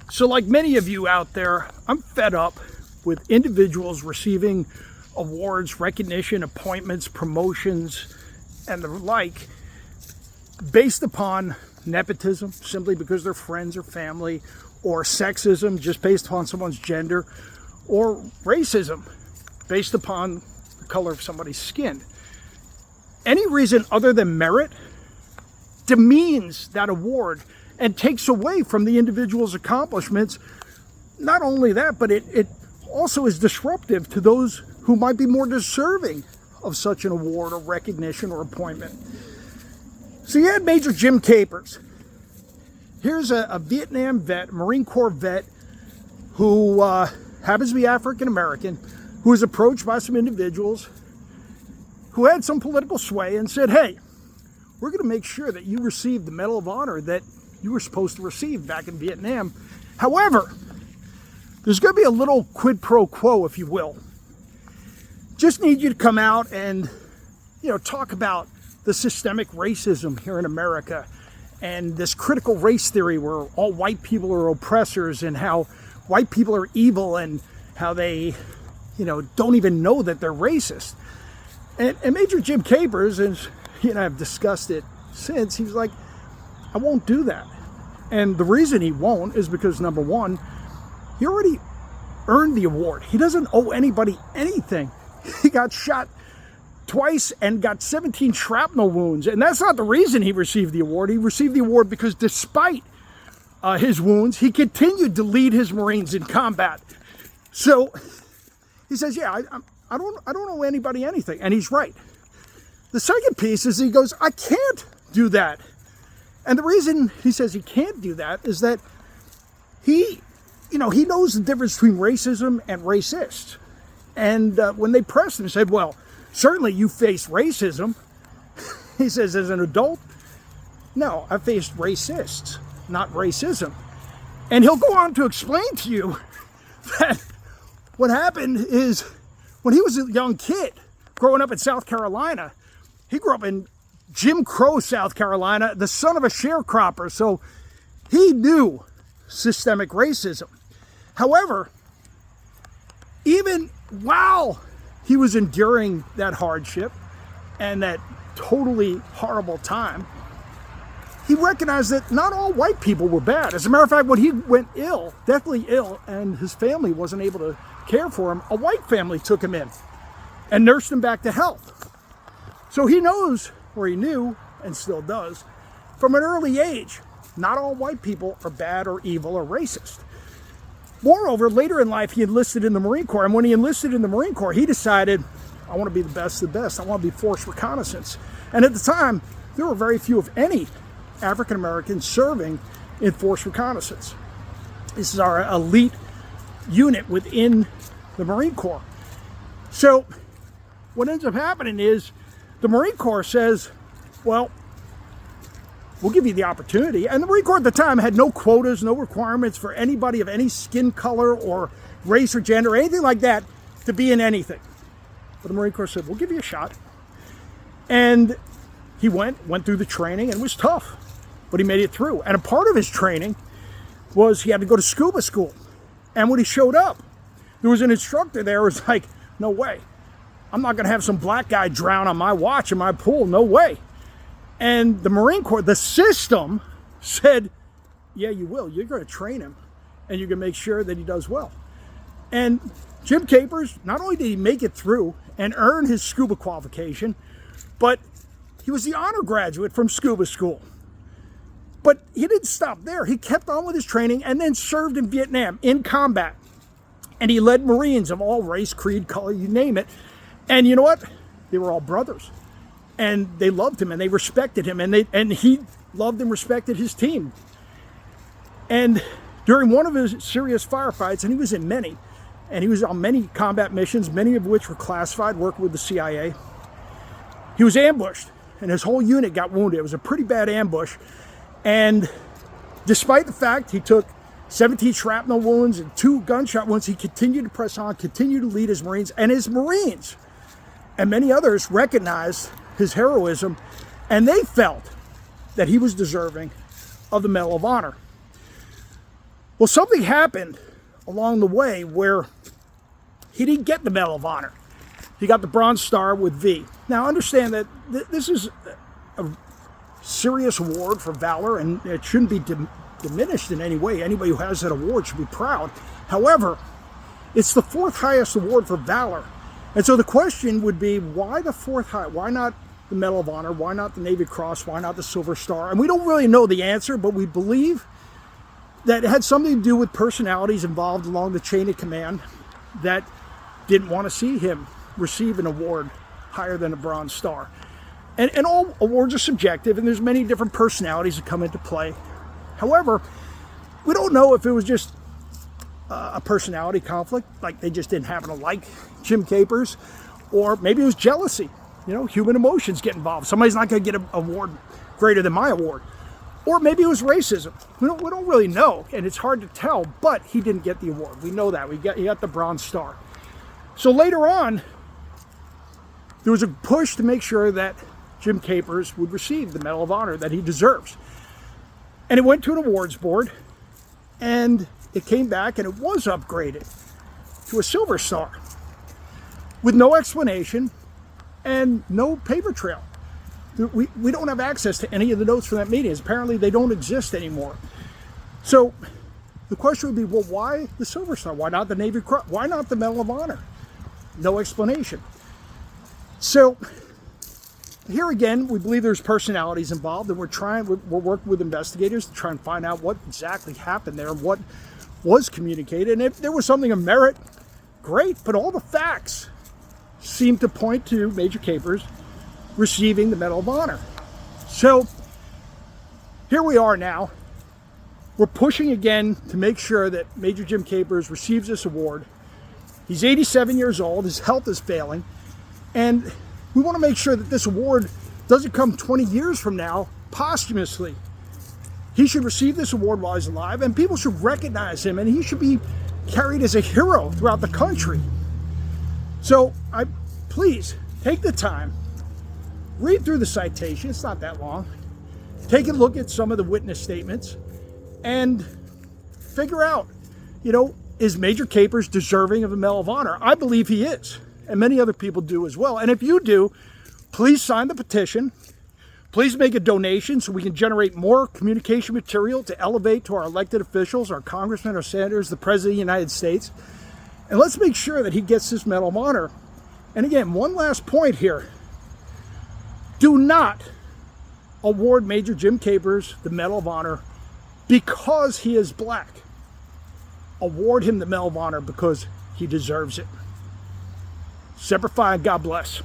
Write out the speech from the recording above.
So like many of you out there, I'm fed up with individuals receiving awards, recognition, appointments, promotions, and the like based upon nepotism, simply because they're friends or family, or sexism, just based upon someone's gender, or racism, based upon the color of somebody's skin. Any reason other than merit demeans that award and takes away from the individual's accomplishments. Not only that, but it also is disruptive to those who might be more deserving of such an award or recognition or appointment. So you had Major Jim Capers. Here's a Vietnam vet, Marine Corps vet, who happens to be African American, who was approached by some individuals who had some political sway and said, hey, we're going to make sure that you receive the Medal of Honor that you were supposed to receive back in Vietnam. However, there's going to be a little quid pro quo, if you will. Just need you to come out and, talk about the systemic racism here in America and this critical race theory where all white people are oppressors and how white people are evil and how they, don't even know that they're racist. And Major Jim Capers, and I've discussed it since, he was like, I won't do that. And the reason he won't is because, number one, he already earned the award. He doesn't owe anybody anything. He got shot twice and got 17 shrapnel wounds. And that's not the reason he received the award. He received the award because despite his wounds, he continued to lead his Marines in combat. So he says, yeah, I don't owe anybody anything. And he's right. The second piece is he goes, I can't do that. And the reason he says he can't do that is that he knows the difference between racism and racist. And when they pressed him, he said, well, certainly you face racism. He says, as an adult, no, I faced racists, not racism. And he'll go on to explain to you that what happened is when he was a young kid growing up in South Carolina, he grew up in Jim Crow, South Carolina, the son of a sharecropper. So he knew systemic racism. However, even while he was enduring that hardship and that totally horrible time, he recognized that not all white people were bad. As a matter of fact, when he went ill, deathly ill, and his family wasn't able to care for him, a white family took him in and nursed him back to health. So he knows, or he knew, and still does, from an early age, not all white people are bad or evil or racist. Moreover, later in life, he enlisted in the Marine Corps. And when he enlisted in the Marine Corps, he decided, I want to be the best of the best. I want to be Force Reconnaissance. And at the time, there were very few, if any, African Americans serving in Force Reconnaissance. This is our elite unit within the Marine Corps. So what ends up happening is the Marine Corps says, well, we'll give you the opportunity. And the Marine Corps at the time had no quotas, no requirements for anybody of any skin color or race or gender or anything like that to be in anything. But the Marine Corps said, we'll give you a shot. And he went through the training, and it was tough, but he made it through. And a part of his training was he had to go to scuba school. And when he showed up, there was an instructor there who was like, no way. I'm not going to have some black guy drown on my watch in my pool. No way. And the Marine Corps, the system, said, yeah, you will. You're going to train him, and you're going to make sure that he does well. And Jim Capers, not only did he make it through and earn his scuba qualification, but he was the honor graduate from scuba school. But he didn't stop there. He kept on with his training and then served in Vietnam in combat. And he led Marines of all race, creed, color, you name it. And you know what? They were all brothers. And they loved him and they respected him. And he loved and respected his team. And during one of his serious firefights, and he was in many, and he was on many combat missions, many of which were classified, working with the CIA, he was ambushed. And his whole unit got wounded. It was a pretty bad ambush. And despite the fact he took 17 shrapnel wounds and 2 gunshot wounds, he continued to press on, continued to lead his Marines. And his Marines and many others recognized his heroism, and they felt that he was deserving of the Medal of Honor. Well, something happened along the way where he didn't get the Medal of Honor. He got the Bronze Star with V. Now, understand that this is a serious award for valor, and it shouldn't be diminished in any way. Anybody who has that award should be proud. However, it's the fourth highest award for valor. And so the question would be, why the fourth high? Why not the Medal of Honor? Why not the Navy Cross? Why not the Silver Star? And we don't really know the answer, but we believe that it had something to do with personalities involved along the chain of command that didn't want to see him receive an award higher than a Bronze Star. And all awards are subjective, and there's many different personalities that come into play. However, we don't know if it was just a personality conflict, like they just didn't happen to like Jim Capers, or maybe it was jealousy. You know, human emotions get involved. Somebody's not going to get an award greater than my award. Or maybe it was racism. We don't really know, and it's hard to tell, but he didn't get the award. We know that. He got the Bronze Star. So later on, there was a push to make sure that Jim Capers would receive the Medal of Honor that he deserves. And it went to an awards board, and it came back, and it was upgraded to a Silver Star with no explanation and no paper trail. We don't have access to any of the notes from that meeting. Apparently, they don't exist anymore. So the question would be, well, why the Silver Star? Why not the Navy Cross? Why not the Medal of Honor? No explanation. So here again, we believe there's personalities involved, and we're working with investigators to try and find out what exactly happened there, what was communicated. And if there was something of merit, great, but all the facts seem to point to Major Capers receiving the Medal of Honor. So here we are now. We're pushing again to make sure that Major Jim Capers receives this award. He's 87 years old, his health is failing, and we want to make sure that this award doesn't come 20 years from now posthumously. He should receive this award while he's alive, and people should recognize him, and he should be carried as a hero throughout the country. So please take the time, read through the citation. It's not that long. Take a look at some of the witness statements and figure out, is Major Capers deserving of the Medal of Honor? I believe he is, and many other people do as well. And if you do, please sign the petition. Please make a donation so we can generate more communication material to elevate to our elected officials, our congressmen, our senators, the President of the United States. And let's make sure that he gets this Medal of Honor. And again, one last point here. Do not award Major Jim Capers the Medal of Honor because he is black. Award him the Medal of Honor because he deserves it. Semper Fi, God bless.